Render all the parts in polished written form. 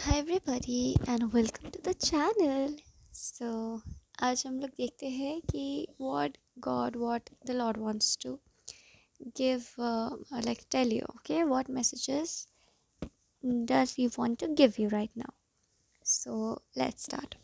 Hi everybody and welcome to the channel. So आज हम लोग देखते हैं कि what the lord wants to give like tell you okay what messages does he want to give you right now. So let's start.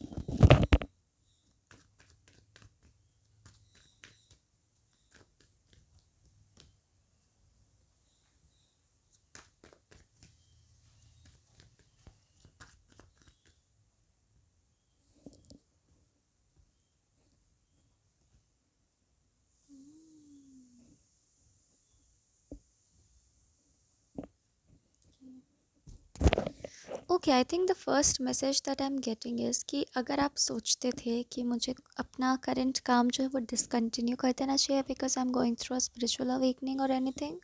Okay, I think the first message that I am getting is कि अगर आप सोचते थे कि मुझे अपना current काम जो है वो डिसकंटिन्यू कर देना चाहिए because I am going through a spiritual awakening और एनीथिंग,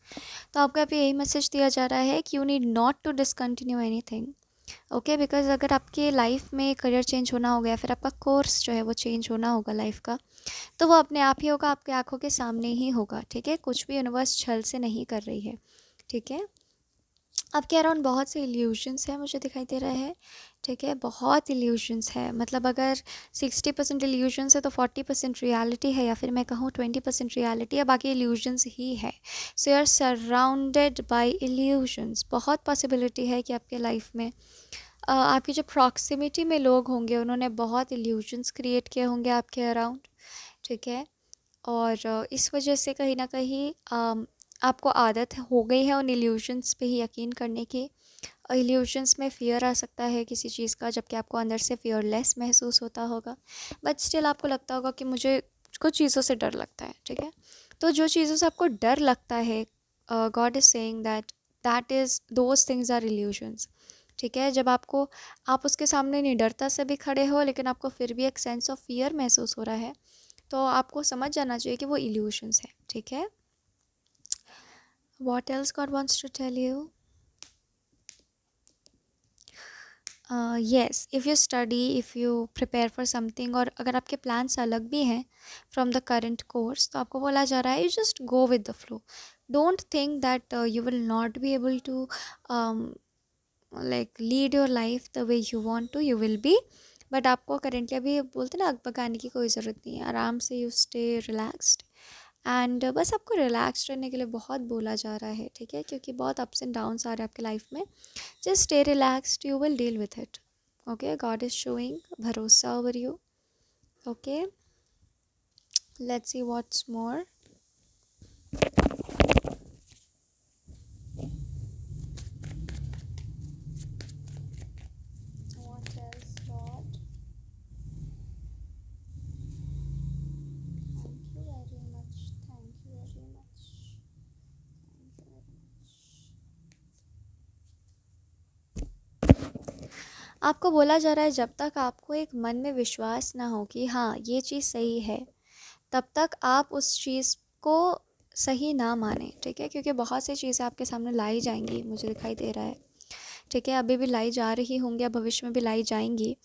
तो आपको यहाँ पे यही मैसेज दिया जा रहा है कि you need not to discontinue anything. Okay, because अगर आपके लाइफ में करियर चेंज होना होगा या फिर आपका कोर्स जो है वो चेंज होना होगा लाइफ का, तो वो अपने आप ही होगा, आपके आंखों के सामने ही होगा। ठीक है, कुछ भी यूनिवर्स छल से नहीं कर रही है। ठीक है, आपके अराउंड बहुत से इल्यूशंस हैं मुझे दिखाई दे रहा है। ठीक है, बहुत इल्यूशंस है, मतलब अगर 60% इल्यूशंस है तो 40% रियलिटी है, या फिर मैं कहूँ 20% रियलिटी है, बाकी इल्यूशंस ही है। So you are surrounded by illusions. बहुत पॉसिबिलिटी है कि आपके लाइफ में आपकी जो प्रॉक्सिमिटी में लोग होंगे उन्होंने बहुत इल्यूशंस क्रिएट किए होंगे आपके अराउंड। ठीक है, और इस वजह से कहीं ना कहीं आपको आदत हो गई है उन इल्यूशंस पे ही यकीन करने की। इल्यूशंस में फ़ियर आ सकता है किसी चीज़ का, जबकि आपको अंदर से फ़ियरलेस महसूस होता होगा, बट स्टिल आपको लगता होगा कि मुझे कुछ चीज़ों से डर लगता है। ठीक है, तो जो चीज़ों से आपको डर लगता है, god is saying that that is those things are illusions. ठीक है, जब आपको आप उसके सामने निडरता से भी खड़े हो लेकिन आपको फिर भी एक सेंस ऑफ फियर महसूस हो रहा है, तो आपको समझ जाना चाहिए कि वो इल्यूशंस है। ठीक है, what else god wants to tell you? Yes, if you study, if you prepare for something, और अगर आपके प्लान्स अलग भी हैं फ्रॉम द करंट कोर्स, तो आपको बोला जा रहा है you just go with the flow. Don't think that you will not be able to like lead your life the way you want to, you will be. But आपको currently अभी बोलते ना, आग पकाने की कोई ज़रूरत नहीं है, आराम से यू स्टे रिलैक्स्ड। एंड बस आपको रिलैक्स रहने के लिए बहुत बोला जा रहा है। ठीक है, क्योंकि बहुत अप्स एंड डाउन्स आ रहे हैं आपके लाइफ में। Just stay relaxed, you will deal with it. Okay, God is showing भरोसा over you. Okay, let's see what's more. What else, God? Thank you very much. Thank you very much. Thank you very much. आपको बोला जा रहा है जब तक आपको एक मन में विश्वास ना हो कि हाँ ये चीज़ सही है, तब तक आप उस चीज़ को सही ना माने। ठीक है, क्योंकि बहुत सी चीज़ें आपके सामने लाई जाएंगी, मुझे दिखाई दे रहा है। ठीक है, अभी भी लाई जा रही होंगी, या भविष्य में भी लाई जाएंगी,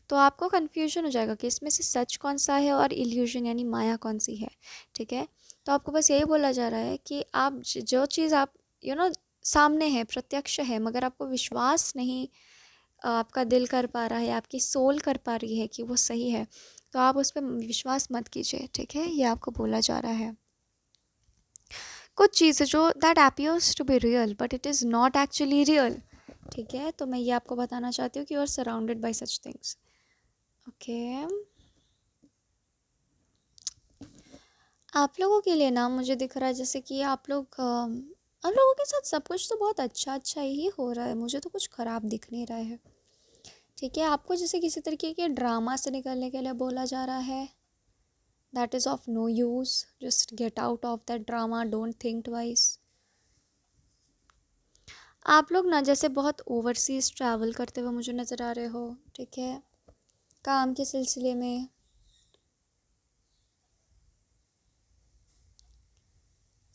तो आपको कन्फ्यूजन हो जाएगा कि इसमें से सच कौन सा है और इल्यूजन यानी माया कौन सी है। ठीक है, तो आपको बस यही बोला जा रहा है कि आप जो चीज़ आप यू नो सामने है, प्रत्यक्ष है, मगर आपको विश्वास नहीं, आपका दिल कर पा रहा है, आपकी सोल कर पा रही है कि वो सही है, तो आप उस पर विश्वास मत कीजिए। ठीक है, ये आपको बोला जा रहा है। कुछ चीज़ें जो that appears to be real but it is not actually real. ठीक है, तो मैं ये आपको बताना चाहती हूँ कि you are surrounded by such things. Okay, आप लोगों के लिए ना मुझे दिख रहा है जैसे कि आप लोगों के साथ सब कुछ तो बहुत अच्छा अच्छा ही हो रहा है, मुझे तो कुछ ख़राब दिख नहीं रहा है। ठीक है, आपको जैसे किसी तरीके के ड्रामा से निकलने के लिए बोला जा रहा है, that is of no use, just get out of that drama, don't think twice. आप लोग ना जैसे बहुत ओवरसीज़ ट्रैवल करते हुए मुझे नज़र आ रहे हो। ठीक है, काम के सिलसिले में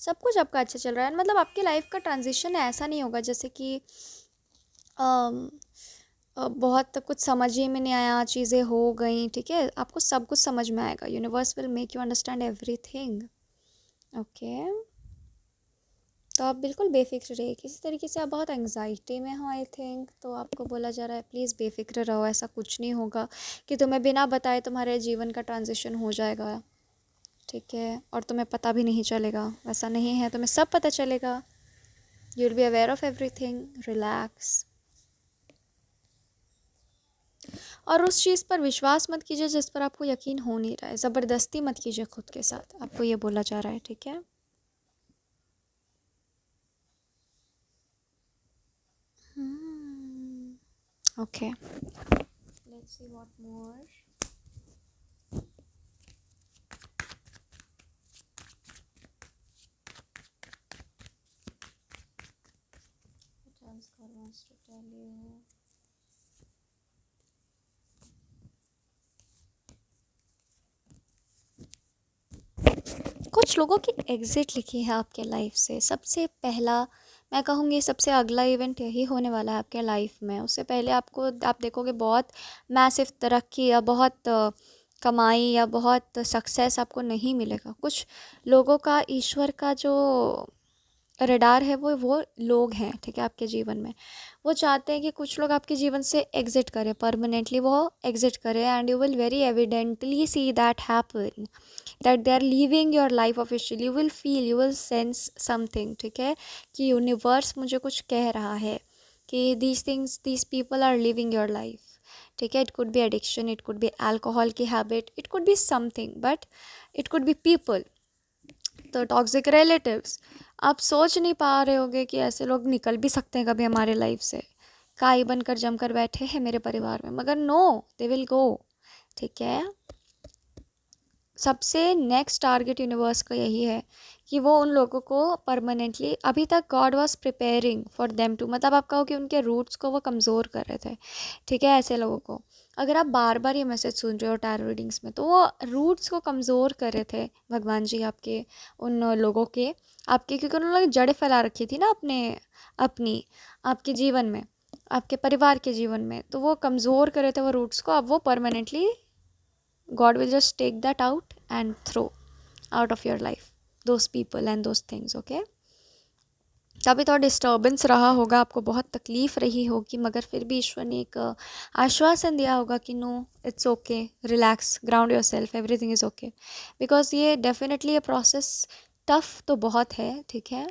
सब कुछ आपका अच्छा चल रहा है, मतलब आपकी लाइफ का ट्रांजिशन ऐसा नहीं होगा जैसे कि अम, बहुत कुछ समझ ही में नहीं आया, चीज़ें हो गई। ठीक है, आपको सब कुछ समझ में आएगा, universe will make you understand everything. Okay, तो आप बिल्कुल बेफ़िक्र रहिए। किसी तरीके से आप बहुत एंग्ज़ायटी में हो आई थिंक, तो आपको बोला जा रहा है प्लीज़ बेफ़िक्र रहो, ऐसा कुछ नहीं होगा कि तुम्हें बिना बताए तुम्हारे जीवन का ट्रांज़िशन हो जाएगा, ठीक है? और तुम्हें पता भी नहीं चलेगा, वैसा नहीं है, तुम्हें सब पता चलेगा। You will be aware of everything, relax. और उस चीज़ पर विश्वास मत कीजिए जिस पर आपको यकीन हो नहीं रहा है, ज़बरदस्ती मत कीजिए खुद के साथ, आपको ये बोला जा रहा है, ठीक है? Okay, let's see what more. What else God wants to tell you? कुछ लोगों की एग्ज़िट लिखी है आपके लाइफ से। सबसे पहला मैं कहूँगी, सबसे अगला इवेंट यही होने वाला है आपके लाइफ में। उससे पहले आपको आप देखोगे बहुत मैसिव तरक्की या बहुत कमाई या बहुत सक्सेस आपको नहीं मिलेगा। कुछ लोगों का ईश्वर का जो रडार है वो लोग हैं, ठीक है, आपके जीवन में। वो चाहते हैं कि कुछ लोग आपके जीवन से एग्ज़िट करें, परमानेंटली वो एग्ज़िट करें, and you will very evidently see that happen, that they are leaving your life officially. You will feel, you will sense something, ठीक है, कि यूनिवर्स मुझे कुछ कह रहा है कि these things, these people are living your life, ठीक है। It could be addiction, it could be alcohol की habit, it could be something, but it could be people. तो टॉक्सिक रिलेटिव्स, आप सोच नहीं पा रहे होगे कि ऐसे लोग निकल भी सकते हैं कभी हमारे लाइफ से। काई बनकर जमकर बैठे हैं मेरे परिवार में, मगर नो, दे विल गो, ठीक है। सबसे नेक्स्ट टारगेट यूनिवर्स का यही है कि वो उन लोगों को परमानेंटली, अभी तक god was preparing for them to, मतलब आप कहो कि उनके रूट्स को वो कमज़ोर कर रहे थे, ठीक है। ऐसे लोगों को अगर आप बार बार ये मैसेज सुन रहे हो टैरो रीडिंग्स में, तो वो रूट्स को कमज़ोर कर रहे थे भगवान जी आपके, उन लोगों के, आपके, क्योंकि उन्होंने जड़ें फैला रखी थी ना अपनी आपके जीवन में, आपके परिवार के जीवन में, तो वो कमज़ोर कर रहे थे वो रूट्स को। अब वो permanently God will just take that out and throw out of your life those people and those things, okay? तभी तो डिस्टर्बेंस रहा होगा, आपको बहुत तकलीफ़ रही होगी, मगर फिर भी ईश्वर ने एक आश्वासन दिया होगा कि no, it's okay, relax, ground your self, everything is okay. Because ये डेफिनेटली ये प्रोसेस टफ तो बहुत है, ठीक है।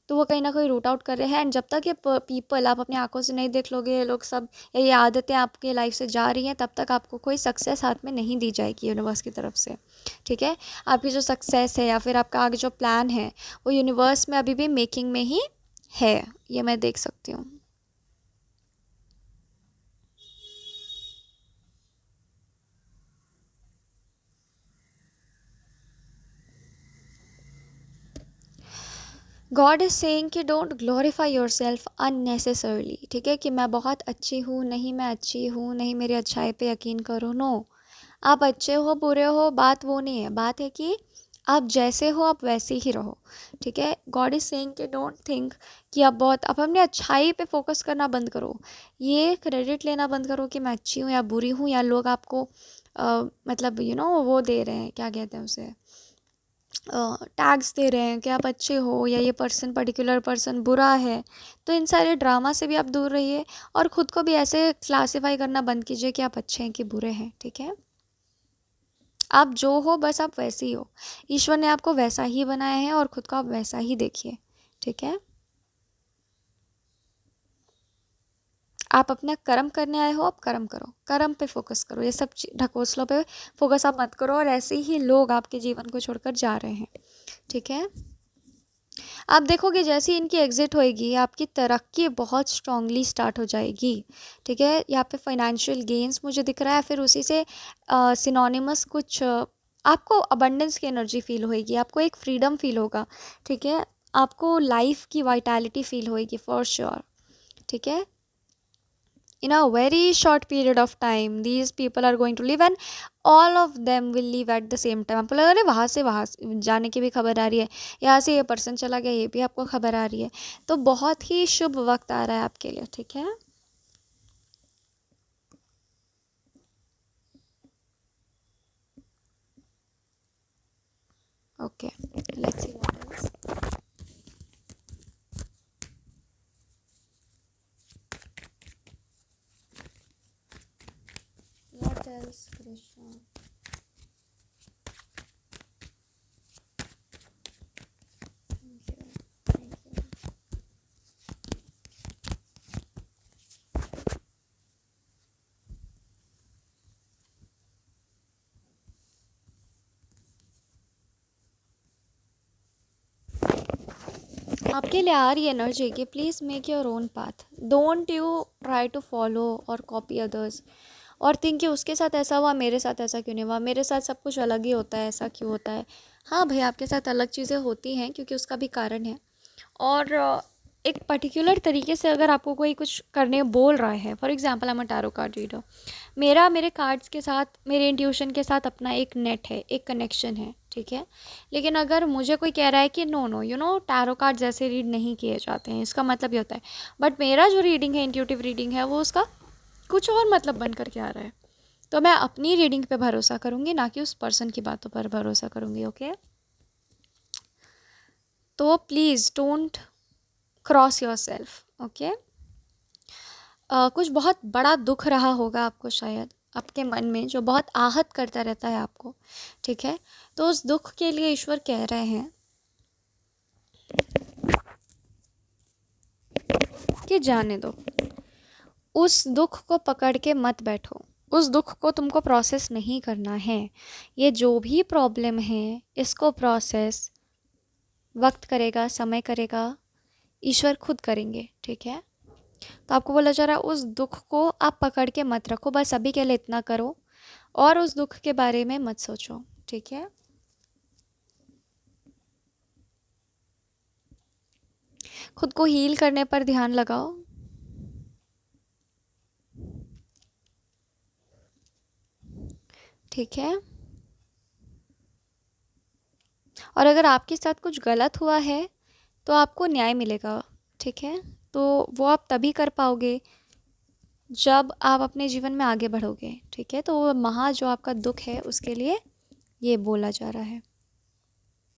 तो वो कहीं ना कहीं रूट आउट कर रहे हैं, एंड जब तक ये पीपल आप अपनी आंखों से नहीं देख लोगे, ये लोग सब, ये आदतें आपके लाइफ से जा रही हैं, तब तक आपको कोई सक्सेस हाथ में नहीं दी जाएगी यूनिवर्स की तरफ से, ठीक है। आपकी जो सक्सेस है या फिर आपका आगे जो प्लान है, वो यूनिवर्स में अभी भी मेकिंग में ही है, ये मैं देख सकती हूँ। गॉड इज़ सेइंग कि don't glorify your self unnecessarily, ठीक है, कि मैं बहुत अच्छी हूँ, नहीं मैं अच्छी हूँ, नहीं मेरी अच्छाई पे यकीन करो, नो। आप अच्छे हो बुरे हो, बात वो नहीं है, बात है कि आप जैसे हो आप वैसे ही रहो, ठीक है। गॉड इज़ सेइंग कि डोंट थिंक कि आप अपने अच्छाई पे फोकस करना बंद करो, ये क्रेडिट लेना बंद करो कि मैं अच्छी हूँ या बुरी हूँ, या लोग आपको मतलब वो दे रहे हैं, क्या कहते हैं उसे, टैग्स दे रहे हैं कि आप अच्छे हो या ये पर्सन, पर्टिकुलर पर्सन बुरा है। तो इन सारे ड्रामा से भी आप दूर रहिए, और ख़ुद को भी ऐसे क्लासीफाई करना बंद कीजिए कि आप अच्छे हैं कि बुरे हैं, ठीक है। आप जो हो बस आप वैसे ही हो, ईश्वर ने आपको वैसा ही बनाया है, और ख़ुद को आप वैसा ही देखिए, ठीक है। आप अपना कर्म करने आए हो, आप कर्म करो, कर्म पे फोकस करो, ये सब ढकोसलों पे फोकस आप मत करो, और ऐसे ही लोग आपके जीवन को छोड़कर जा रहे हैं, ठीक है। आप देखोगे जैसे ही इनकी एग्जिट होएगी, आपकी तरक्की बहुत स्ट्रांगली स्टार्ट हो जाएगी, ठीक है। यहाँ पे फाइनेंशियल गेन्स मुझे दिख रहा है, फिर उसी से सिनोनिमस कुछ आपको अबंडेंस की एनर्जी फील होएगी, आपको एक फ्रीडम फील होगा, ठीक है। आपको लाइफ की वाइटैलिटी फील होएगी फॉर श्योर, ठीक है। in a very short period of time these people are going to live, and all of them will leave at the same time। आपको लग रहा है वहाँ से जाने की भी खबर आ रही है, यहाँ से ये पर्सन चला गया, ये भी आपको खबर आ रही है, तो बहुत ही शुभ वक्त आ रहा है आपके लिए, ठीक है। Okay, let's see what else. else, Krishna? Thank you. Thank you. आपके लिए आ रही एनर्जी कि please make your own path, don't you try to follow और कॉपी अदर्स और थिंक कि उसके साथ ऐसा हुआ, मेरे साथ ऐसा क्यों नहीं हुआ, मेरे साथ सब कुछ अलग ही होता है, ऐसा क्यों होता है। हाँ भाई, आपके साथ अलग चीज़ें होती हैं क्योंकि उसका भी कारण है। और एक पर्टिकुलर तरीके से अगर आपको कोई कुछ करने बोल रहा है, for example I am a tarot card reader, मेरा मेरे कार्ड्स के साथ, मेरे इंट्यूशन के साथ अपना एक नेट है, एक कनेक्शन है, ठीक है। लेकिन अगर मुझे कोई कह रहा है कि no no you know tarot card जैसे रीड नहीं किए जाते हैं, इसका मतलब ये होता है, बट मेरा जो रीडिंग है, इंट्यूटिव रीडिंग है, वो उसका कुछ और मतलब बन करके आ रहा है, तो मैं अपनी रीडिंग पे भरोसा करूँगी, ना कि उस पर्सन की बातों पर भरोसा करूँगी। ओके, तो please don't cross your self. Okay, कुछ बहुत बड़ा दुख रहा होगा आपको शायद आपके मन में, जो बहुत आहत करता रहता है आपको, ठीक है। तो उस दुख के लिए ईश्वर कह रहे हैं कि जाने दो, उस दुख को पकड़ के मत बैठो, उस दुख को तुमको प्रोसेस नहीं करना है। ये जो भी प्रॉब्लम है, इसको प्रोसेस वक्त करेगा, समय करेगा, ईश्वर खुद करेंगे, ठीक है। तो आपको बोला जा रहा है उस दुख को आप पकड़ के मत रखो, बस अभी के लिए इतना करो और उस दुख के बारे में मत सोचो, ठीक है। खुद को हील करने पर ध्यान लगाओ। ठीक है, और अगर आपके साथ कुछ गलत हुआ है तो आपको न्याय मिलेगा, ठीक है। तो वो आप तभी कर पाओगे जब आप अपने जीवन में आगे बढ़ोगे, ठीक है। तो वो महा जो आपका दुख है उसके लिए ये बोला जा रहा है।